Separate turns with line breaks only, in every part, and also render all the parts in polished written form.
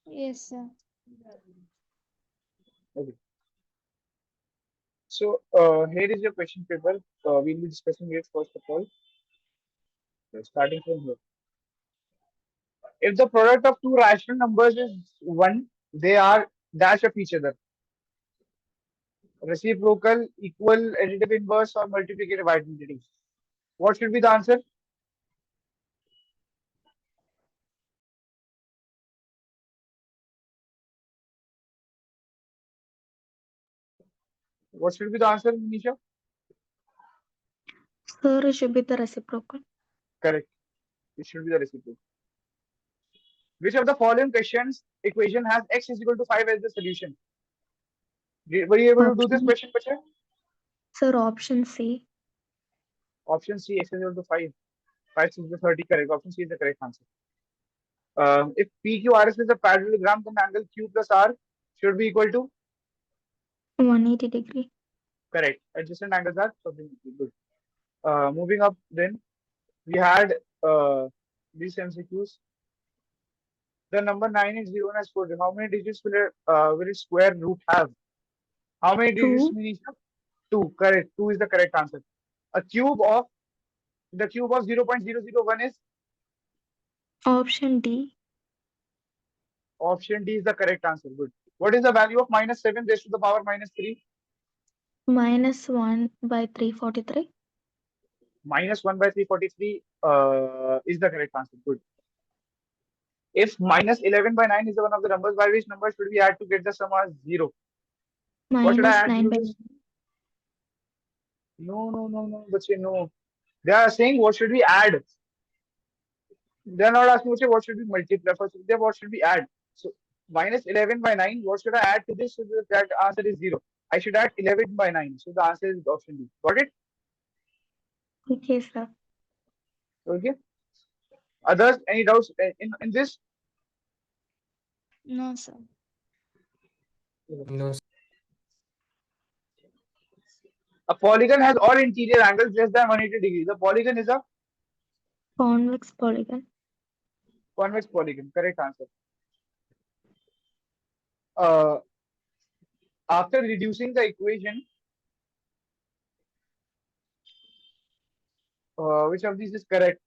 Yes, sir.
Okay. So here is your question paper. We'll be discussing it first of all. Starting from here. If the product of two rational numbers is 1, they are dash of each other. Reciprocal, equal, additive inverse, or multiplicative identity. What should be the answer? What should be the answer, Nisha?
Sir, it should be the reciprocal.
Correct. It should be the reciprocal. Which of the following questions equation has x is equal to 5 as the solution? Were you able to do this
Option,
question, Bacha?
sir, option C.
Option C, x is equal to 5. 5 is the 30 correct. Option C is the correct answer. If PQRS is a parallelogram, then angle Q plus R should be equal to
180 degree.
correct. Adjacent angles are something good. Moving up, then we had these MCQs. The number 9 is given as 4. How many digits will its square root have? How many digits,
2.
Manisha? 2. Correct. 2 is the correct answer. A cube of the cube of 0.001 is
Option D.
option D is the correct answer. Good. What is the value of minus 7 raised to the power minus 3?
Minus 1 by 343.
Minus 1 by 343 is the correct answer. Good. If minus 11 by 9 is one of the numbers, by which number should we add to get the sum as 0? What should I
Minus
add to
9
do
by
this? No, no, no, no, bache, no. They are saying what should we add? They are not asking what should we multiply. First, what should we add? So minus 11 by 9, what should I add to this so that answer is 0? I should add 11 by 9. So the answer is option D. Got it?
okay, sir.
Okay. Others, any doubts in this?
No, sir.
No,
A polygon has all interior angles less than 180 degrees. The polygon is a
Convex polygon.
convex polygon. Correct answer. Uh, After reducing the equation, which of these is correct?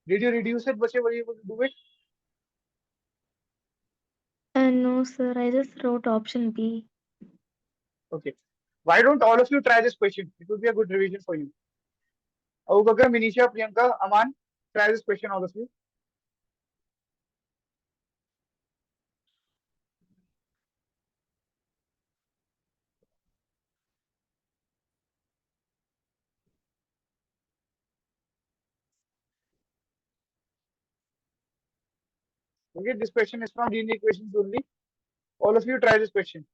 Did you reduce it, Bache? Were you able to do it?
No, sir, I just wrote option B.
Okay. Why don't all of you try this question? It would be a good revision for you. Abu Bakr, Minisha, Priyanka, Aman, try this question, all of you. Okay, this question is from linear equations only. All of you try this question.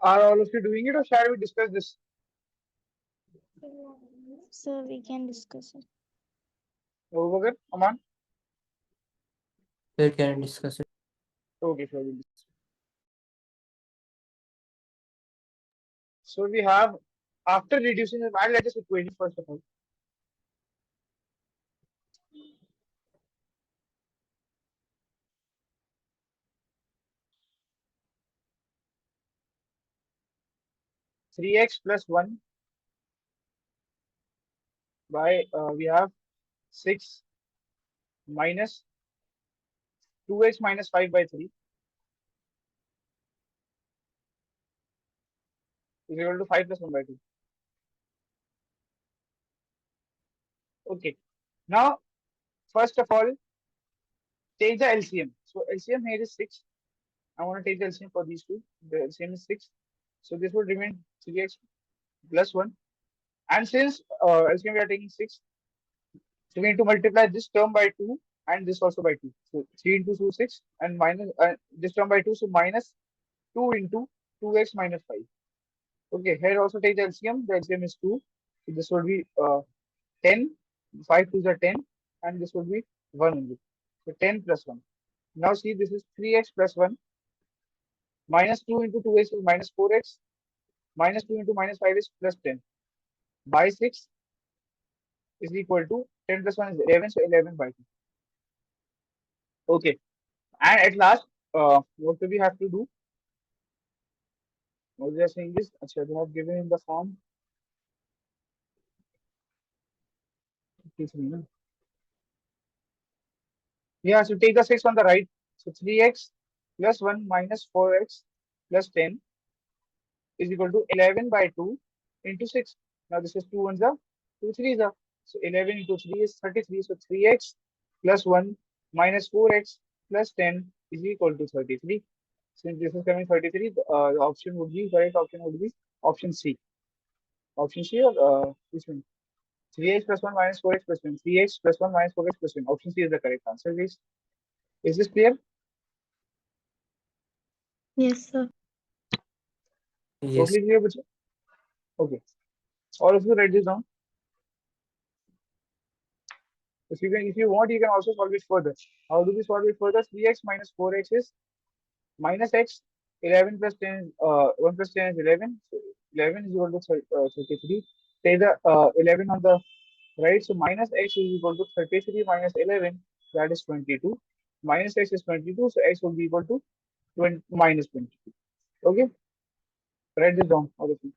Are all of you doing it, or shall we discuss this?
Sir, we can discuss it.
Over, Aman?
We can discuss it.
Okay, sure. We'll discuss. So we have, after reducing the I'll let us equation first of all. Three x plus one by we have six minus two x minus five by three is equal to five plus one by two. Okay. Now, first of all, take the LCM. So LCM here is six. I want to take the LCM for these two. The LCM is six. So this would remain three x plus one. And since LCM we are taking six, so we need to multiply this term by 2 and this also by 2. So 3 into 2 6 and minus this term by 2. So minus 2 into 2x minus 5. Okay, here also take the LCM. The LCM is 2. So this would be 10. 5 2s are 10 and this would be 1 only. So 10 plus 1. Now see this is 3x plus 1 minus 2 into 2x is minus 4x minus 2 into minus 5 is plus 10 by 6 is equal to 10 plus 1 is 11. So 11 by 2. Okay. And at last, what do we have to do? What they are saying is, actually, they have given in the form 53, no? Yeah, so take the 6 on the right. So 3x plus 1 minus 4x plus 10 is equal to 11 by 2 into 6. Now this is 2 ones are 2 threes are. So 11 into 3 is 33. So 3x plus 1 minus 4x plus 10 is equal to 33. Since this is coming 33, the option would be, correct option would be option C. Option C or which one? 3x plus 1 minus 4x plus 1. 3x plus 1 minus 4x plus 1. Option C is the correct answer. Is this clear?
Yes, sir.
Yes.
Totally clear, Bachcha? Okay. All of you write this down. If you want, you can also solve it further. How do we solve it further? 3x minus 4x is minus x. 11 plus 10 is 1 plus 10 is 11. So 11 is equal to 33. Say the 11 on the right. So minus x is equal to 33 minus 11. That is 22. Minus x is 22. So x will be equal to 20, minus 22. Okay. Write this down. All of you.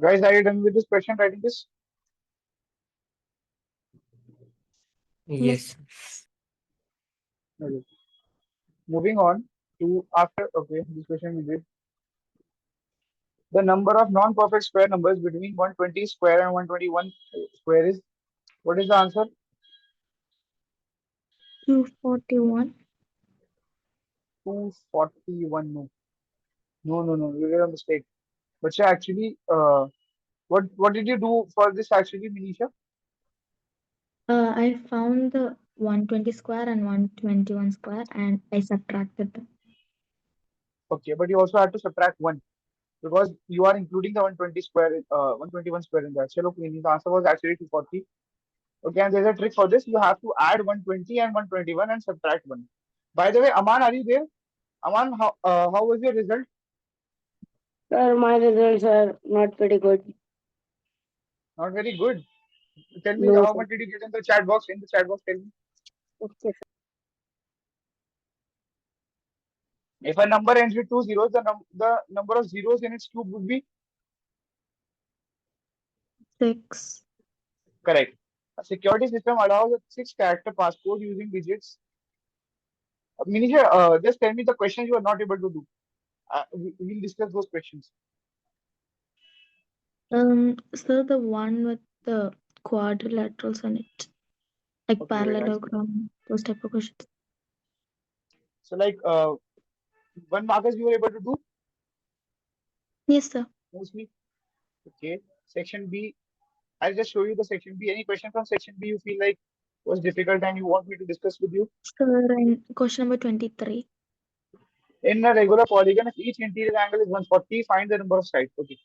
Guys, are you done with this question writing this?
Yes.
Yes.
Okay. Moving on to after. Okay, this question we did. The number of non-perfect square numbers between 120 square and 121 square is, what is the answer?
241.
241. No, no, no, no. You made a mistake. But yeah, actually, what did you do for this actually, Manisha?
I found the 120 square and 121 square and I subtracted them.
Okay, but you also had to subtract one because you are including the 120 square, 121 square in that. Chalo, okay, the answer was actually 240. Okay, and there's a trick for this. You have to add 120 and 121 and subtract one. By the way, Aman, are you there? Aman, how was your result?
Sir, my results are not pretty good.
Not very good. Tell me
No,
how
sir.
much did you get in the chat box? In the chat box, tell me.
Okay, sir.
If a number ends with two zeros, the number of zeros in its cube would be
6.
correct. A security system allows a six-character passcode using digits. Manisha, just tell me the questions you are not able to do. We'll discuss those questions.
So the one with the quadrilaterals on it, like
Okay, wait, I see.
parallelogram, those type of questions.
So, like, one markers you were able to do
Yes, sir.
mostly. Okay. Section B. I'll just show you the section B. Any question from section B you feel like was difficult and you want me to discuss with you?
Sir, and question number 23.
In a regular polygon, if each interior angle is 140, find the number of sides. Okay.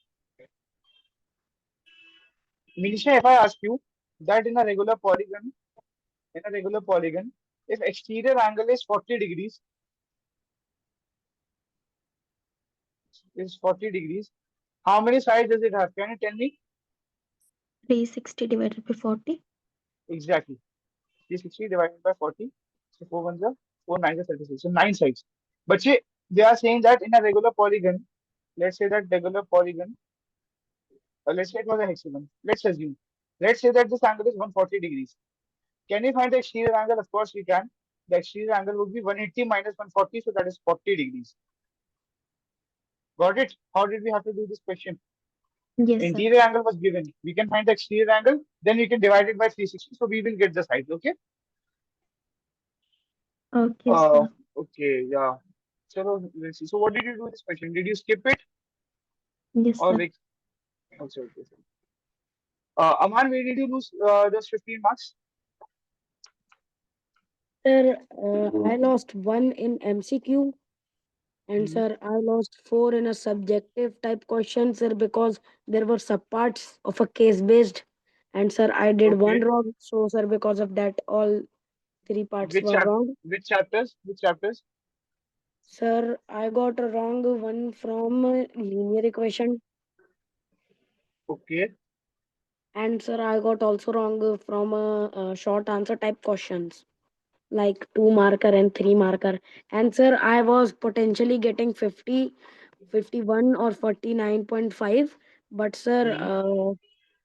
Manisha, if I ask you that in a regular polygon, if exterior angle is 40 degrees, how many sides does it have? Can you tell me?
360 divided by 40.
Exactly. 360 divided by 40. So 4 ones are 4 nines are 36. So 9 sides. But see, they are saying that in a regular polygon, let's say that regular polygon, let's say it was a hexagon. Let's assume. Let's say that this angle is 140 degrees. Can you find the exterior angle? Of course we can. The exterior angle would be 180 minus 140, so that is 40 degrees. Got it? How did we have to do this question?
Yes, sir.
Interior angle was given. We can find the exterior angle, then we can divide it by 360. So we will get the sides. Okay.
Okay,
Uh,
sir.
okay. Yeah. So let's see. So what did you do with this question? Did you skip it
Yes,
or
sir.
like? Also, okay. Aman, where did you lose those 15 marks?
Sir, I lost one in MCQ, and
Hmm.
sir, I lost four in a subjective type question, sir, because there were subparts of a case based. And sir, I did one
Okay.
wrong. So, sir, because of that, all three parts
Which
were
chap?
wrong.
Which chapters? Which chapters?
Sir, I got a wrong one from linear equation.
Okay.
And sir, I got also wrong from short answer type questions, like 2 marker and 3 marker. And sir, I was potentially getting 50, 51 or 49.5. But sir,
Hmm.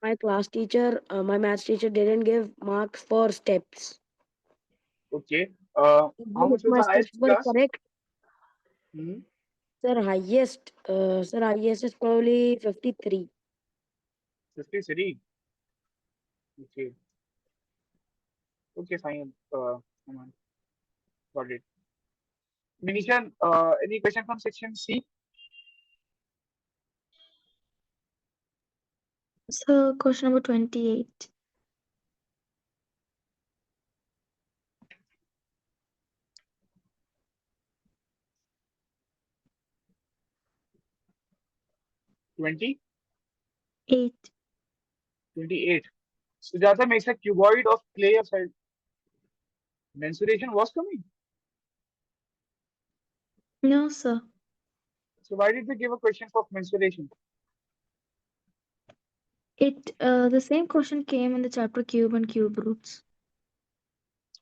my class teacher, my maths teacher didn't give marks for steps.
Okay. How
Even if
much was
my
the highest
steps
in
were
class?
correct,
Hmm.
sir, highest is probably 53.
53. Okay. Okay, fine. Come on. Got it. Manisha, any question from section C?
So question number 28.
20?
8.
28. Sujata makes a cuboid of clay of size. Mensuration was coming.
No, sir.
So why did they give a question for mensuration?
The same question came in the chapter cube and cube roots.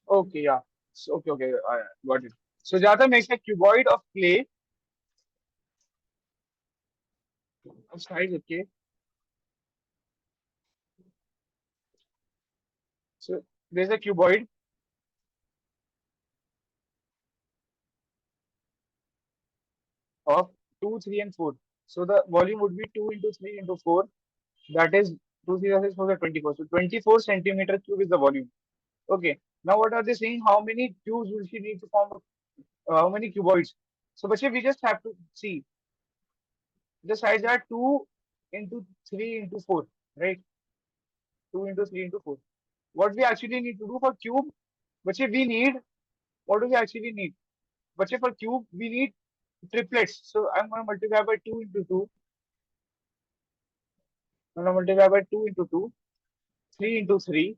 Okay, yeah. So, okay, I got it. Sujata makes a cuboid of clay of size, okay. So there's a cuboid of 2, 3, and 4. So the volume would be 2 into 3 into 4. That is 2, 3, 4, 24. So 24 centimeter cube is the volume. Okay. Now what are they saying? How many cubes will she need to form? How many cuboids? So, but we just have to see the sides are 2 into 3 into 4, right? 2 into 3 into 4. What we actually need to do for cube, but we need, what do we actually need? But for cube, we need triplets. So I'm going to multiply by 2 into 2. I'm going to multiply by 2 into 2, 3 into 3,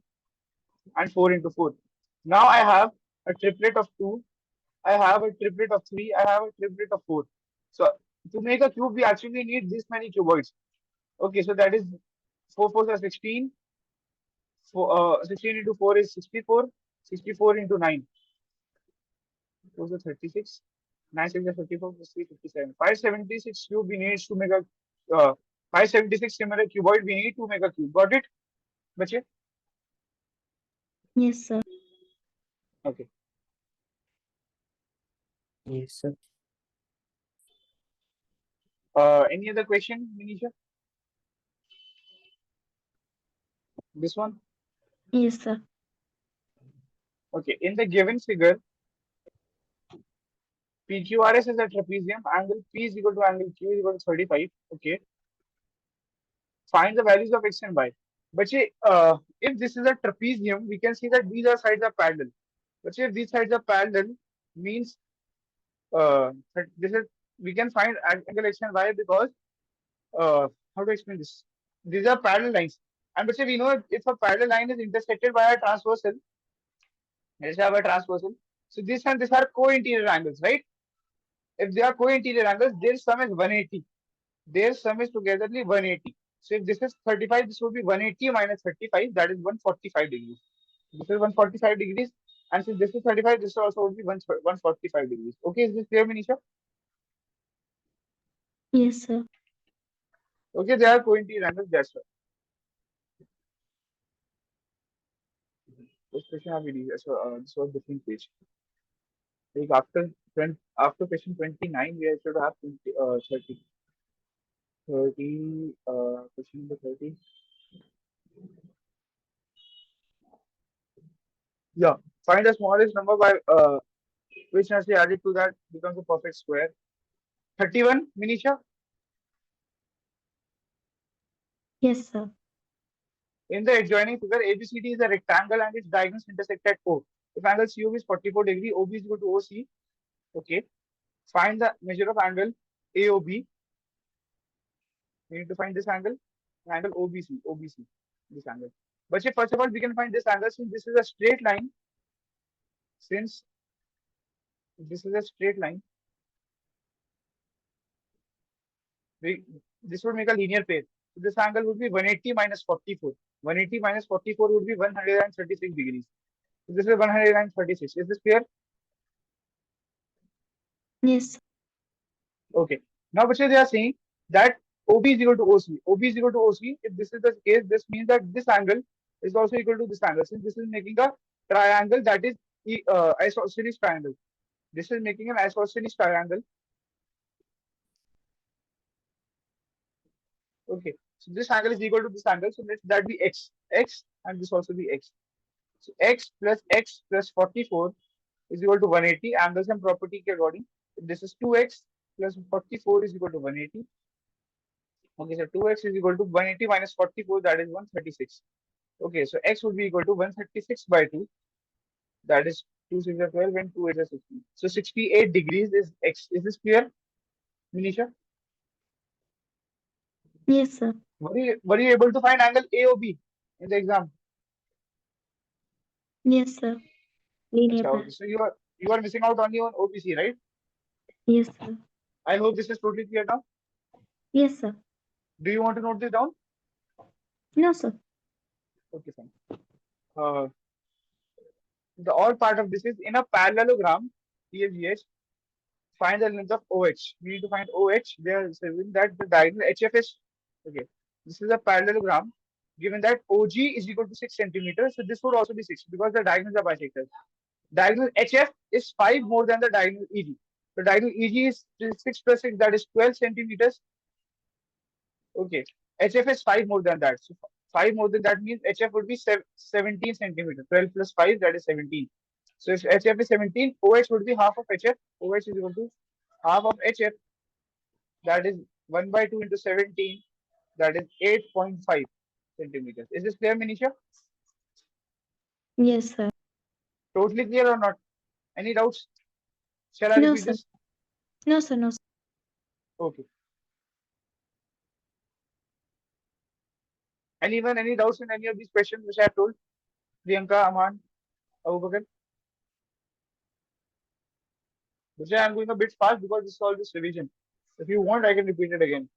and 4 into 4. Now I have a triplet of 2, I have a triplet of 3, I have a triplet of 4. So to make a cube, we actually need this many cuboids. Okay, so that is 4 4 are 16. 16 into 4 is 64. 64 into 9. Those are 36. 9 6 is 54 plus 3 57. 576 cube we need to make a 576 similar cuboid we need to make a cube. Got it? Bache?
Yes, sir.
Okay.
Yes, sir.
Any other question, Manisha? This one?
Yes, sir.
Okay. In the given figure, PQRS is a trapezium. Angle P is equal to angle Q is equal to 35. Okay. Find the values of X and Y. But if this is a trapezium, we can see that these are sides are parallel. But if these sides are parallel, means that this is, we can find angle X and Y because how to explain this? These are parallel lines. And but we know if a parallel line is intersected by a transversal, let's have a transversal. So this and this are co-interior angles, right? If they are co-interior angles, their sum is 180. Their sum is togetherly 180. So if this is 35, this would be 180 minus 35, that is 145 degrees. This is 145 degrees. And since this is 35, this also would be 145 degrees. Okay, is this clear, Manisha?
Yes, sir.
Okay, they are co-interior angles, that's right. This question have been easier. So this was different page. Like after question 29, we should have 20, 30. 30, question number 30. Yeah, find the smallest number by which has been added to that becomes a perfect square. 31, Manisha.
Yes, sir.
In the adjoining figure, ABCD is a rectangle and its diagonals intersect at O. If angle COB is 44 degree, OB is equal to OC. Okay. Find the measure of angle AOB. We need to find this angle OBC, this angle. But first of all, we can find this angle since this is a straight line. Since this is a straight line, this would make a linear pair. So this angle would be 180 minus 44. 180 minus 44 would be 136 degrees. So this is 136. Is this clear?
Yes.
Okay. Now, but they are saying that OB is equal to OC. OB is equal to OC. If this is the case, this means that this angle is also equal to this angle. Since this is making a triangle that is isosceles triangle. This is making an isosceles triangle. Okay. So this angle is equal to this angle. So let that be X. X and this also be X. So X plus 44 is equal to 180. Angles and property ke according. This is 2X plus 44 is equal to 180. Okay, so 2X is equal to 180 minus 44, that is 136. Okay, so X would be equal to 136 by 2, that is 2 6 are 12 and 2 8 are 16. So 68 degrees is X. Is this clear, Manisha?
Yes, sir.
Were you able to find angle AOB in the exam?
Yes, sir. Linear
Achha,
pair.
okay. So you are missing out only on OBC, right?
Yes, sir.
I hope this is totally clear now.
Yes, sir.
Do you want to note this down?
No, sir.
Okay, fine. Uh, the odd part of this is in a parallelogram, PFGH, find the length of OH. We need to find OH. They are saying that the diagonal HF is okay. This is a parallelogram. given that OG is equal to 6 centimeters, so this would also be 6 because the diagonals are bisectors. Diagonal HF is 5 more than the diagonal EG. So diagonal EG is 6 plus 6, that is 12 centimeters. Okay. HF is 5 more than that. So 5 more than that means HF would be 17 centimeters. 12 plus 5, that is 17. So if HF is 17, OH would be half of HF. OH is equal to half of HF, that is 1 by 2 into 17, that is 8.5 centimeters. Is this clear, Manisha?
Yes, sir.
Totally clear or not? Any doubts? Shall I
No,
repeat
sir.
this?
No, sir. No, sir.
Okay. Anyone, any doubts in any of these questions which I have told? Priyanka, Aman, Abubakar? Vijay, I'm going a bit fast because this is all just revision. If you want, I can repeat it again.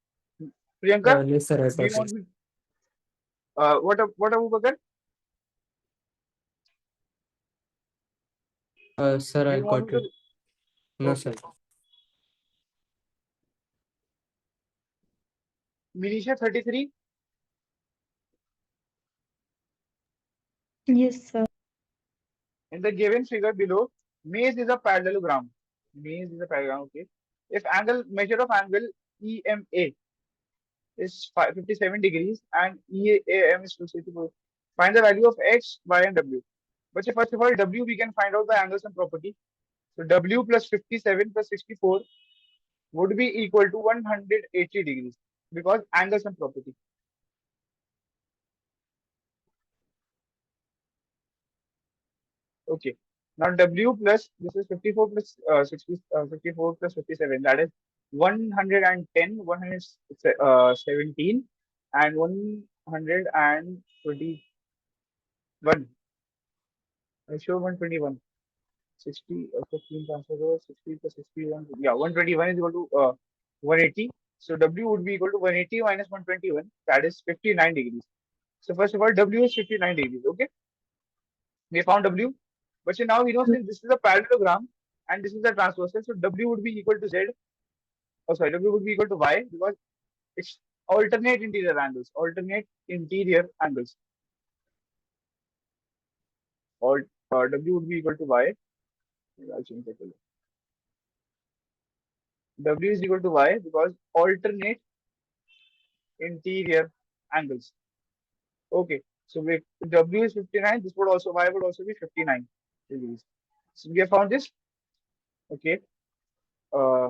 Priyanka,
Yes, sir, I
do you
got
want
it.
me? What Abubakar?
Sir,
Do
I
you want me
got it.
to?
No, sir.
Okay. Minisha 33.
Yes, sir.
In the given figure below, maze is a parallelogram. Maze is a parallelogram. Okay. If angle measure of angle EMA is 57 degrees and EAM is 264, find the value of X, Y, and W. But first of all, W we can find out by angles and property. So W plus 57 plus 64 would be equal to 180 degrees because angles and property. Okay. Now W plus this is 54 plus 54 plus 57, that is 110, 117 and 121. I show 121. 60 15 transfer 60 plus 61. Yeah, 121 is equal to 180. So W would be equal to 180 minus 121, that is 59 degrees. So first of all, W is 59 degrees. Okay, we found W. But so now we know since this is a parallelogram and this is a transversal, so W would be equal to Z. Oh, sorry, W would be equal to Y because it's alternate interior angles. Alternate interior angles. Or W would be equal to Y. I'll change that. W is equal to Y because alternate interior angles. Okay, so we, W is 59. This would also Y would also be 59 degrees. So we have found this. Okay. Uh,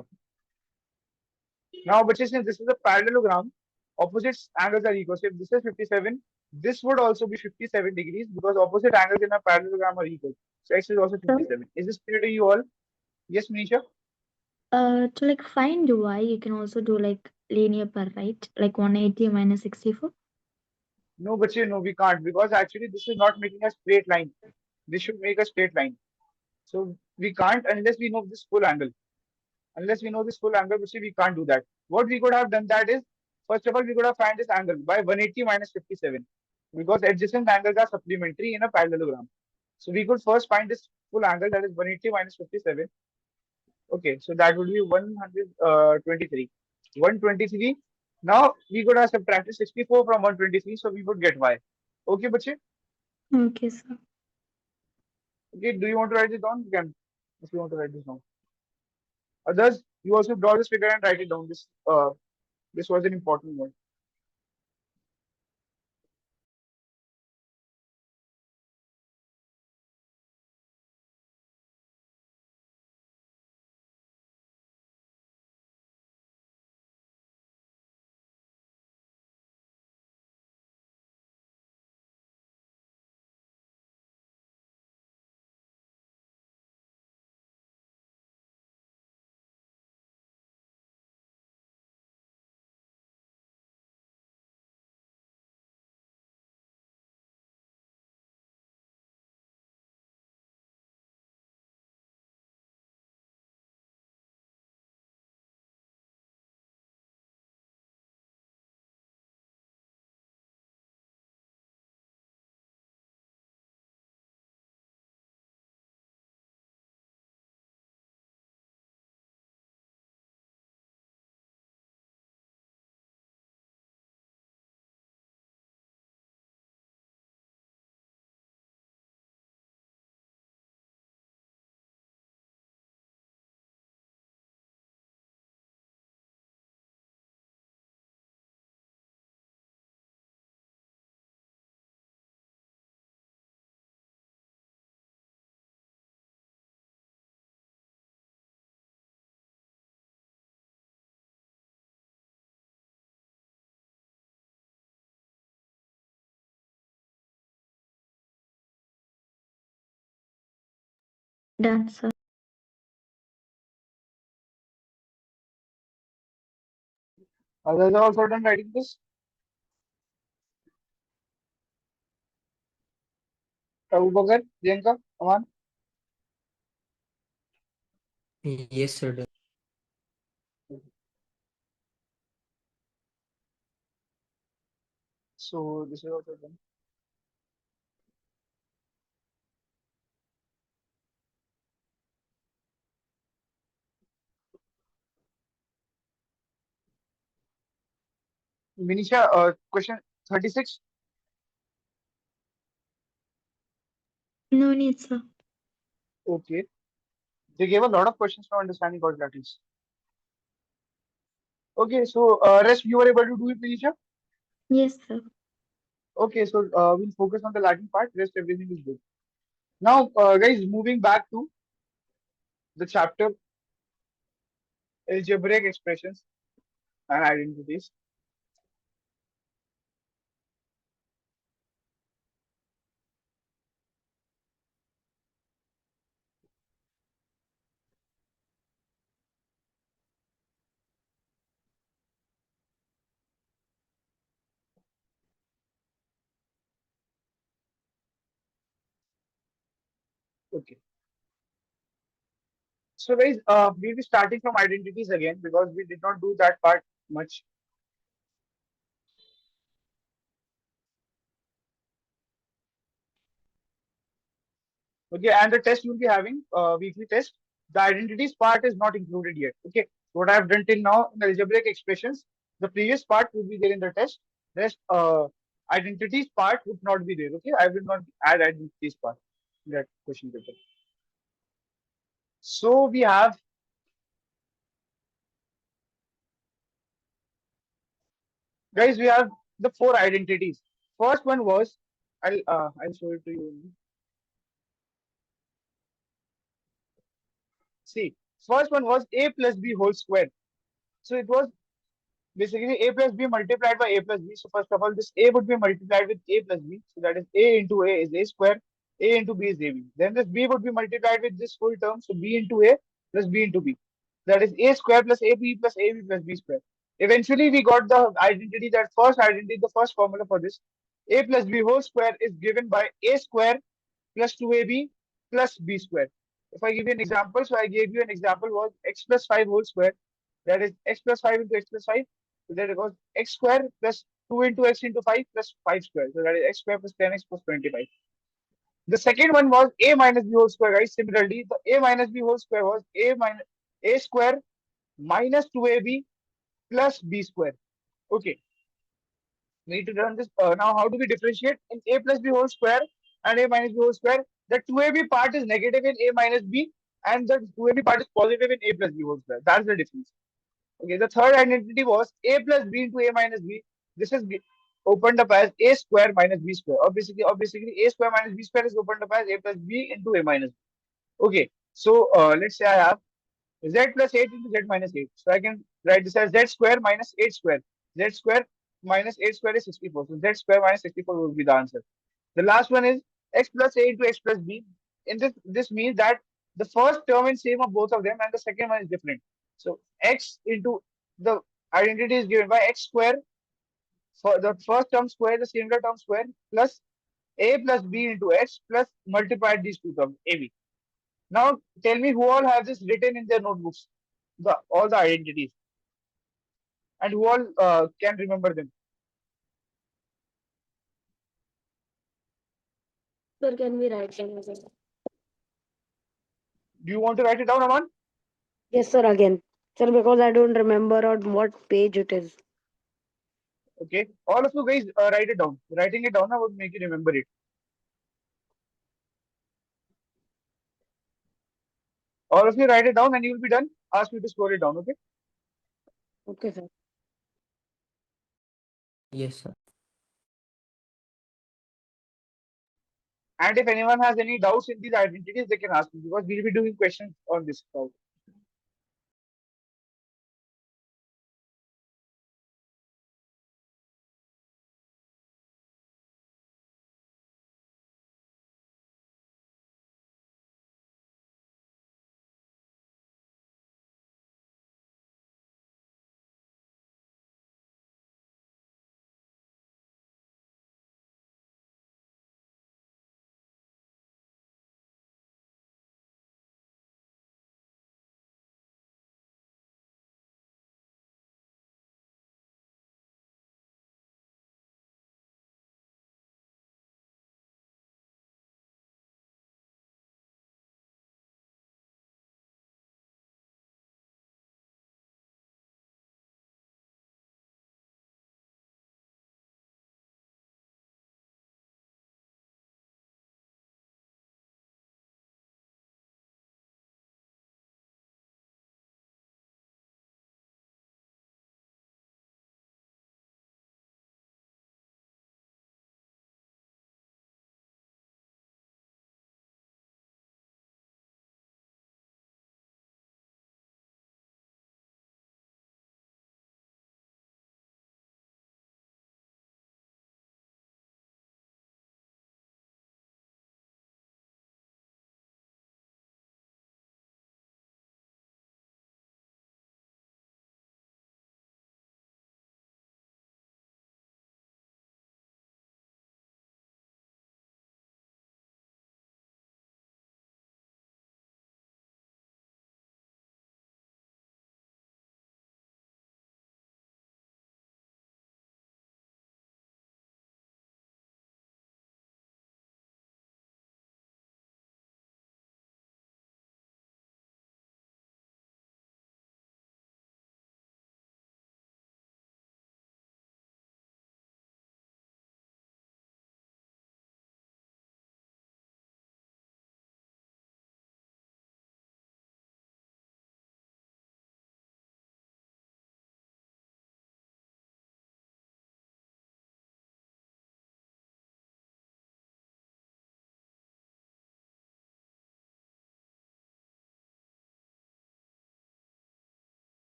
Now, but since this is a parallelogram, opposite angles are equal. So if this is 57, this would also be 57 degrees because opposite angles in a parallelogram are equal. So X is also
Sir,
57. Is this clear to you all? Yes, Manisha?
to like find y, you can also do like linear pair, right? Like 180 minus 64.
No, but no, we can't because actually this is not making a straight line. This should make a straight line. So we can't unless we know this full angle. Unless we know this full angle, which we can't do that. What we could have done that is, first of all, we could have found this angle by 180 minus 57 because adjacent angles are supplementary in a parallelogram. So we could first find this full angle, that is 180 minus 57. Okay, so that would be 123. 123. Now we could have subtracted 64 from 123, so we would get y. Okay, bache?
Okay, sir.
Okay, do you want to write this down? You can, if you want to write this down. Others, you also draw this figure and write it down. This was an important one.
Done, sir.
Others are also done writing this. Abu Bakar, Priyanka, Aman.
Yes, sir. Done.
So this is also done. Vinisha, question 36.
No need, sir.
Okay. They gave a lot of questions for understanding quadratics. Okay, so rest you were able to do it, Vinisha?
Yes, sir.
Okay, so we'll focus on the Latin part. Rest everything is good. Now, guys, moving back to the chapter algebraic expressions and identities. Okay. So, guys, we'll be starting from identities again because we did not do that part much. Okay, and the test you'll be having, weekly test. The identities part is not included yet. Okay, what I've done till now in algebraic expressions, the previous part will be there in the test. Rest, identities part would not be there. Okay, I will not add identities part in that question paper. So we have, guys, we have the four identities. First one was, I'll show it to you. See, first one was a plus b whole square. So it was basically a plus b multiplied by a plus b. So first of all, this a would be multiplied with a plus b. So that is a into a is a square. A into b is ab. Then this b would be multiplied with this full term. So b into a plus b into b. That is a square plus ab plus ab plus b square. Eventually, we got the identity, that first identity, the first formula for this. A plus b whole square is given by a square plus 2ab plus b square. If I give you an example, so I gave you an example was x plus 5 whole square. That is x plus 5 into x plus 5. So that was x square plus 2 into x into 5 plus 5 square. So that is x square plus 10x plus 25. The second one was a minus b whole square, guys. Similarly, the a minus b whole square was a square minus 2ab plus b square. Okay, we need to learn this. Now, how do we differentiate in a plus b whole square and a minus b whole square? The 2ab part is negative in a minus b, and the 2ab part is positive in a plus b whole square. That's the difference. Okay, the third identity was a plus b into a minus b. This is opened up as a square minus b square. Or basically, a square minus b square is opened up as a plus b into a minus b. Okay, so let's say I have z plus 8 into z minus 8. So I can write this as z square minus 8 square. Z square minus 8 square is 64. So z square minus 64 will be the answer. The last one is x plus a into x plus b. In this means that the first term is same of both of them and the second one is different. So x into the identity is given by x square for the first term square, the singular term square, plus a plus b into x plus multiplied these two terms, ab. Now tell me who all have this written in their notebooks, all the identities, and who all can remember them.
Sir, can we write them again?
Do you want to write it down, Aman?
Yes, sir, again. Sir, because I don't remember on what page it is.
Okay, all of you guys write it down. Writing it down would make you remember it. All of you write it down and you will be done. Ask you to scroll it down. Okay.
Okay, sir.
Yes, sir.
And if anyone has any doubts in these identities, they can ask me because we'll be doing questions on this.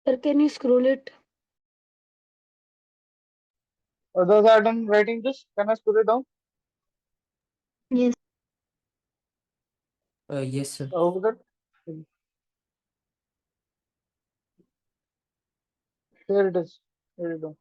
Sir, can you scroll it?
Others are done writing this. Can I scroll it down?
Yes.
Yes, sir.
Over that. Here it is. Here it is.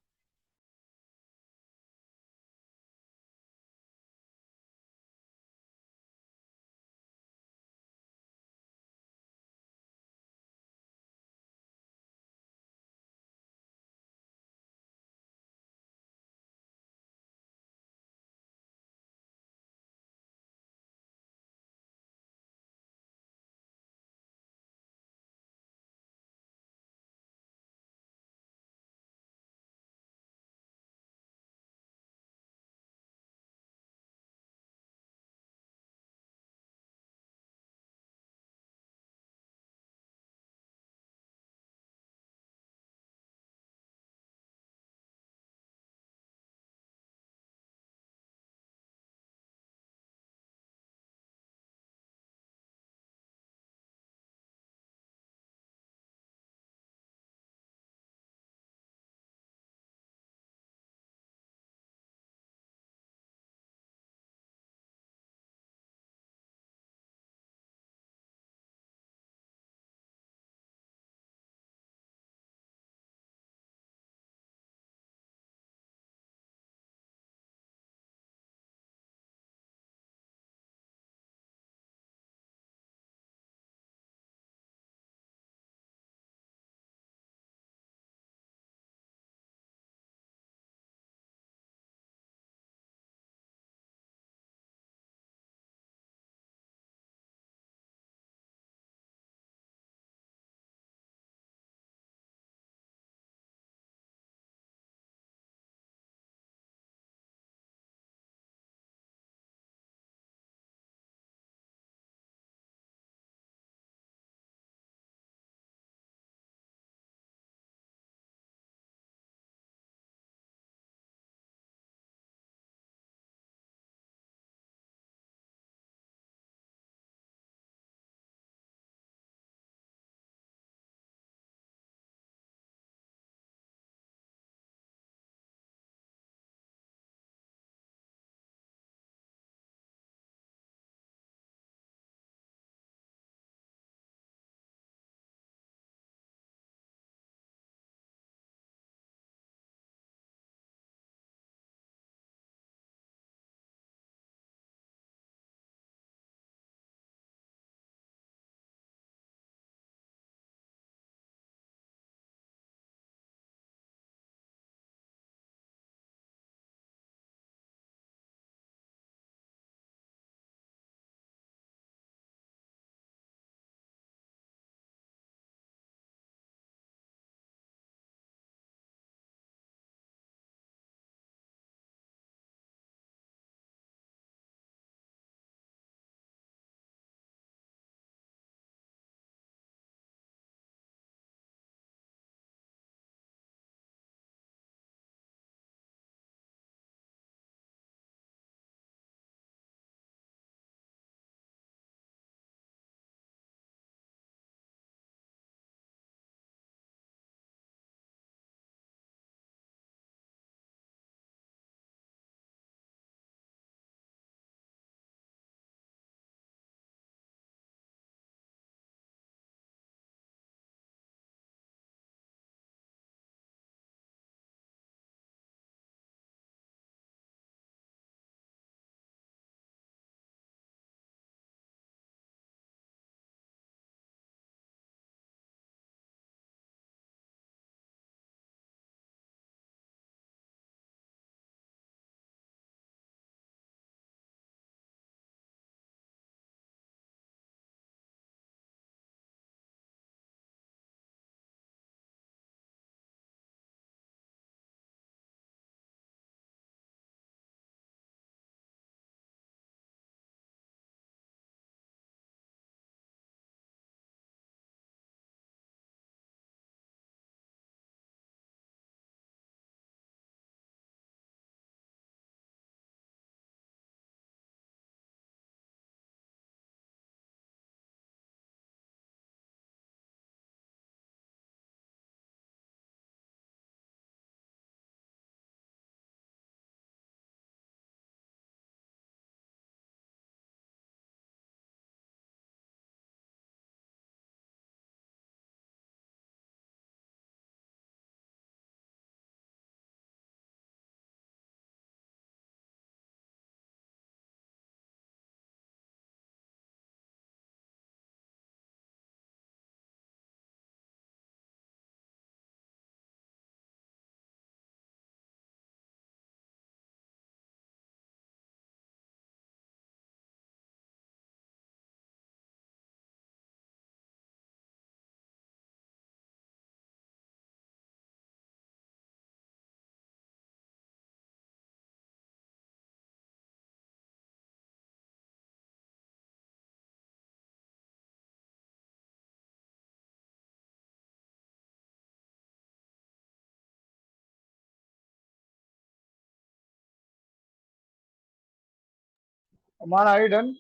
Aman, are you done?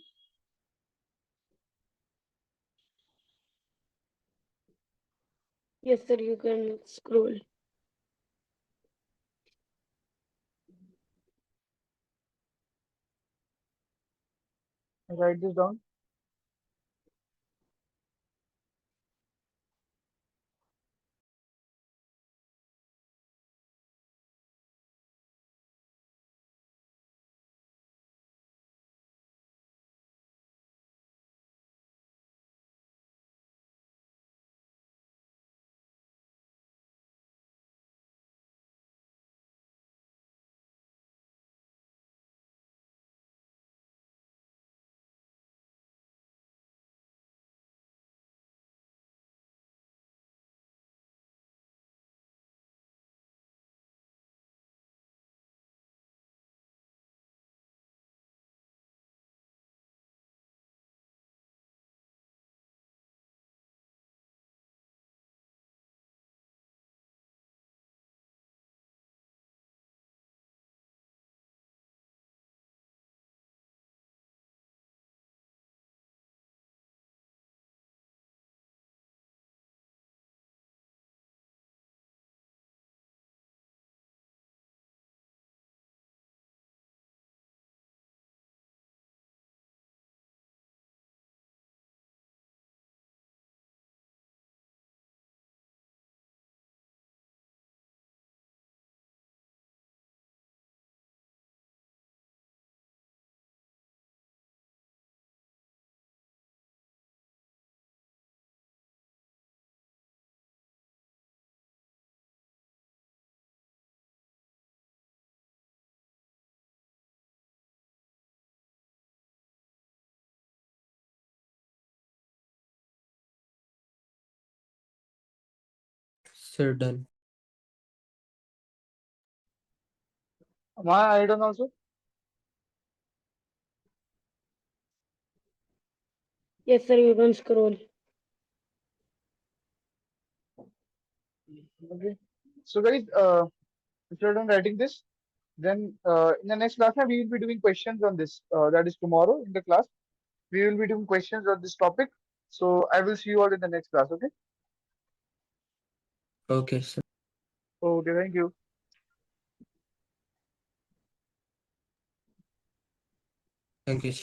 Yes, sir, you can scroll.
Write this down.
Sir, done.
Aman, are you done also?
Yes, sir, you can scroll.
Okay. So guys, if you're done writing this, then in the next class, we will be doing questions on this. That is tomorrow in the class. We will be doing questions on this topic. So I will see you all in the next class. Okay.
Okay, sir.
Okay. Thank you.
Thank you, sir.